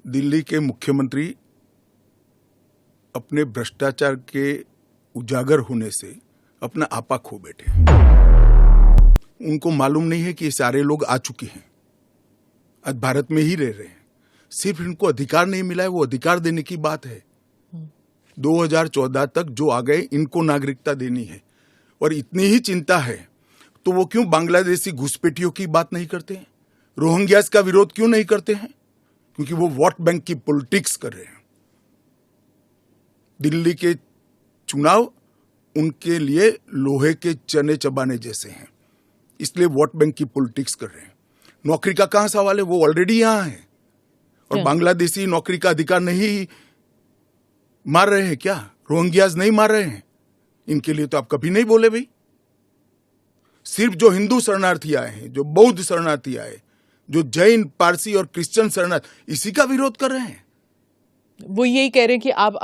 दिल्ली के मुख्यमंत्री अपने भ्रष्टाचार के उजागर होने से अपना आपा खो बैठे। उनको मालूम नहीं है कि ये सारे लोग आ चुके हैं, आज भारत में ही रह रहे हैं। सिर्फ इनको अधिकार नहीं मिला है, वो अधिकार देने की बात है। 2014 तक जो आ गए इनको नागरिकता देनी है। और इतनी ही चिंता है तो वो क्यों बांग्लादेशी घुसपैठियों की बात नहीं करते हैं, रोहिंग्यास का विरोध क्यों नहीं करते हैं? क्योंकि वो वोट बैंक की पॉलिटिक्स कर रहे हैं। दिल्ली के चुनाव उनके लिए लोहे के चने चबाने जैसे हैं, इसलिए वोट बैंक की पॉलिटिक्स कर रहे हैं। नौकरी का कहां सवाल है, वो ऑलरेडी यहां है। और बांग्लादेशी नौकरी का अधिकार नहीं मार रहे हैं क्या? रोहिंग्यास नहीं मार रहे हैं? इनके लिए तो आप कभी नहीं बोले भाई। सिर्फ जो हिंदू शरणार्थी आए हैं, जो बौद्ध शरणार्थी आए, जो जैन, पारसी और क्रिश्चियन शरणार्थी, इसी का विरोध कर रहे हैं। वो यही कह रहे हैं कि आप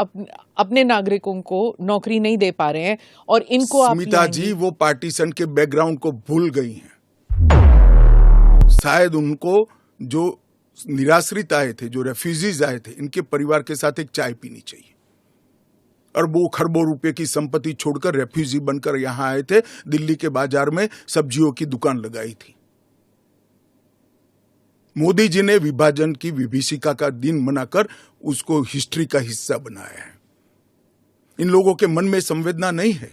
अपने नागरिकों को नौकरी नहीं दे पा रहे हैं और इनको आप स्मिता जी वो पार्टीशन के बैकग्राउंड को भूल गई हैं। शायद उनको जो निराश्रित आए थे, जो रेफ्यूजीज आए थे, इनके परिवार के साथ एक चाय पीनी चाहिए। अरबों खरबों रुपए की संपत्ति छोड़कर रेफ्यूजी बनकर यहां आए थे, दिल्ली के बाजार में सब्जियों की दुकान लगाई थी। मोदी जी ने विभाजन की विभीषिका का दिन मनाकर उसको हिस्ट्री का हिस्सा बनाया है। इन लोगों के मन में संवेदना नहीं है,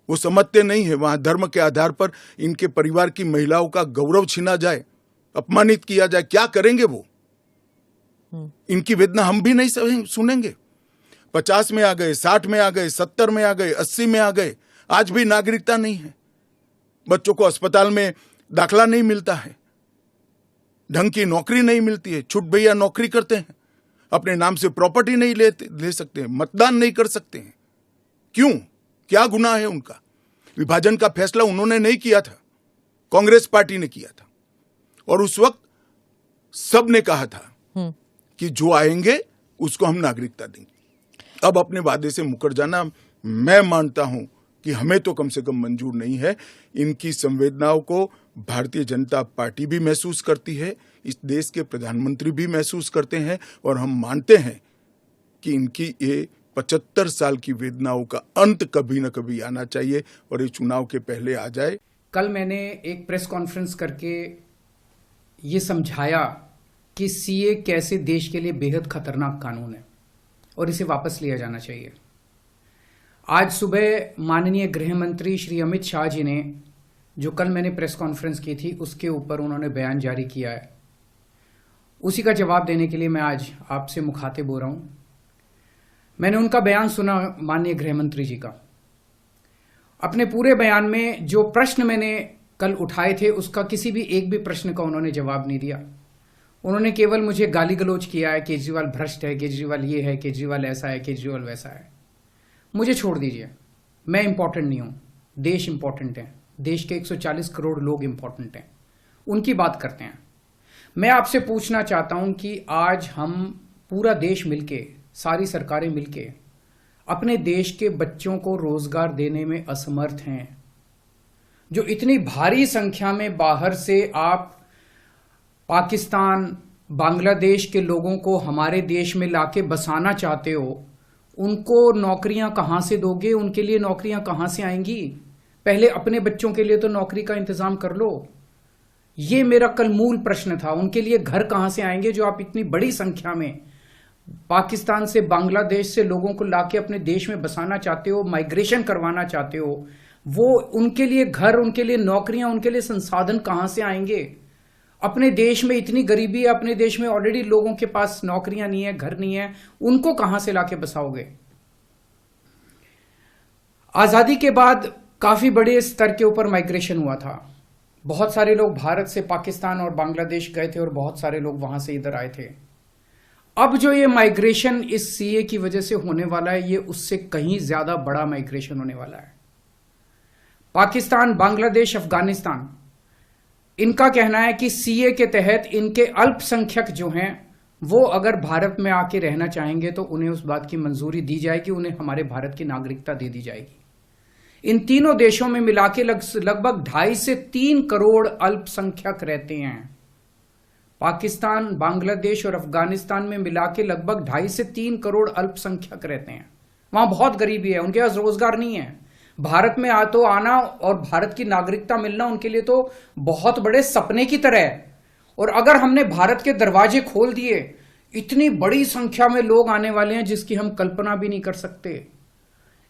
वो समझते नहीं है वहां धर्म के आधार पर इनके परिवार की महिलाओं का गौरव छीना जाए, अपमानित किया जाए, क्या करेंगे वो? इनकी वेदना हम भी नहीं सुनेंगे। 50 में आ गए, 60 में आ गए, 70 में आ गए, 80 में आ गए, आज भी नागरिकता नहीं है। बच्चों को अस्पताल में दाखला नहीं मिलता है, ढंग की नौकरी नहीं मिलती है, छुट भैया नौकरी करते हैं, अपने नाम से प्रॉपर्टी नहीं ले सकते हैं, मतदान नहीं कर सकते हैं। क्यों? क्या गुनाह है उनका? विभाजन का फैसला उन्होंने नहीं किया था, कांग्रेस पार्टी ने किया था। और उस वक्त सब ने कहा था कि जो आएंगे उसको हम नागरिकता देंगे। अब अपने वादे से मुकर जाना, मैं मानता हूं कि हमें तो कम से कम मंजूर नहीं है। इनकी संवेदनाओं को भारतीय जनता पार्टी भी महसूस करती है, इस देश के प्रधानमंत्री भी महसूस करते हैं, और हम मानते हैं कि इनकी ये 75 साल की वेदनाओं का अंत कभी न कभी आना चाहिए और ये चुनाव के पहले आ जाए। कल मैंने एक प्रेस कॉन्फ्रेंस करके ये समझाया कि सीए कैसे देश के लिए बेहद खतरनाक कानून है और इसे वापस लिया जाना चाहिए। आज सुबह माननीय गृह मंत्री श्री अमित शाह जी ने, जो कल मैंने प्रेस कॉन्फ्रेंस की थी उसके ऊपर उन्होंने बयान जारी किया है, उसी का जवाब देने के लिए मैं आज आपसे मुखातिब हो रहा हूं। मैंने उनका बयान सुना, माननीय गृह मंत्री जी का। अपने पूरे बयान में जो प्रश्न मैंने कल उठाए थे उसका किसी भी एक भी प्रश्न का उन्होंने जवाब नहीं दिया। उन्होंने केवल मुझे गाली गलौज किया है, केजरीवाल भ्रष्ट है, केजरीवाल ये है, केजरीवाल ऐसा है, केजरीवाल वैसा है। मुझे छोड़ दीजिए, मैं इंपॉर्टेंट नहीं हूं, देश इंपॉर्टेंट है, देश के 140 करोड़ लोग इंपॉर्टेंट हैं, उनकी बात करते हैं। मैं आपसे पूछना चाहता हूं कि आज हम पूरा देश मिलके, सारी सरकारें मिलके अपने देश के बच्चों को रोजगार देने में असमर्थ हैं। जो इतनी भारी संख्या में बाहर से आप पाकिस्तान, बांग्लादेश के लोगों को हमारे देश में लाके बसाना चाहते हो, उनको नौकरियां कहां से दोगे? उनके लिए नौकरियां कहां से आएंगी? पहले अपने बच्चों के लिए तो नौकरी का इंतजाम कर लो। ये मेरा कल मूल प्रश्न था। उनके लिए घर कहां से आएंगे जो आप इतनी बड़ी संख्या में पाकिस्तान से, बांग्लादेश से लोगों को लाके अपने देश में बसाना चाहते हो, माइग्रेशन करवाना चाहते हो? वो उनके लिए घर, उनके लिए नौकरियां, उनके लिए संसाधन कहां से आएंगे? अपने देश में इतनी गरीबी है, अपने देश में ऑलरेडी लोगों के पास नौकरियां नहीं है, घर नहीं है, उनको कहां से लाके बसाओगे? आजादी के बाद काफी बड़े स्तर के ऊपर माइग्रेशन हुआ था। बहुत सारे लोग भारत से पाकिस्तान और बांग्लादेश गए थे और बहुत सारे लोग वहां से इधर आए थे। अब जो ये माइग्रेशन इस सीए की वजह से होने वाला है, ये उससे कहीं ज्यादा बड़ा माइग्रेशन होने वाला है। पाकिस्तान, बांग्लादेश, अफगानिस्तान, इनका कहना है कि सीए के तहत इनके अल्पसंख्यक जो हैं वो अगर भारत में आके रहना चाहेंगे तो उन्हें उस बात की मंजूरी दी जाएगी, उन्हें हमारे भारत की नागरिकता दे दी जाएगी। इन तीनों देशों में मिलाके लगभग 2.5 से 3 करोड़ अल्पसंख्यक रहते हैं। पाकिस्तान, बांग्लादेश और अफगानिस्तान में मिला के लगभग 2.5 से 3 करोड़ अल्पसंख्यक रहते हैं। वहां बहुत गरीबी है, उनके पास रोजगार नहीं है। भारत में आना और भारत की नागरिकता मिलना उनके लिए तो बहुत बड़े सपने की तरह है। और अगर हमने भारत के दरवाजे खोल दिए, इतनी बड़ी संख्या में लोग आने वाले हैं जिसकी हम कल्पना भी नहीं कर सकते।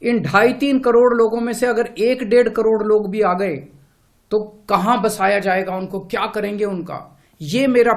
इन 2.5-3 करोड़ लोगों में से अगर 1-1.5 करोड़ लोग भी आ गए तो कहां बसाया जाएगा उनको, क्या करेंगे उनका? ये मेरा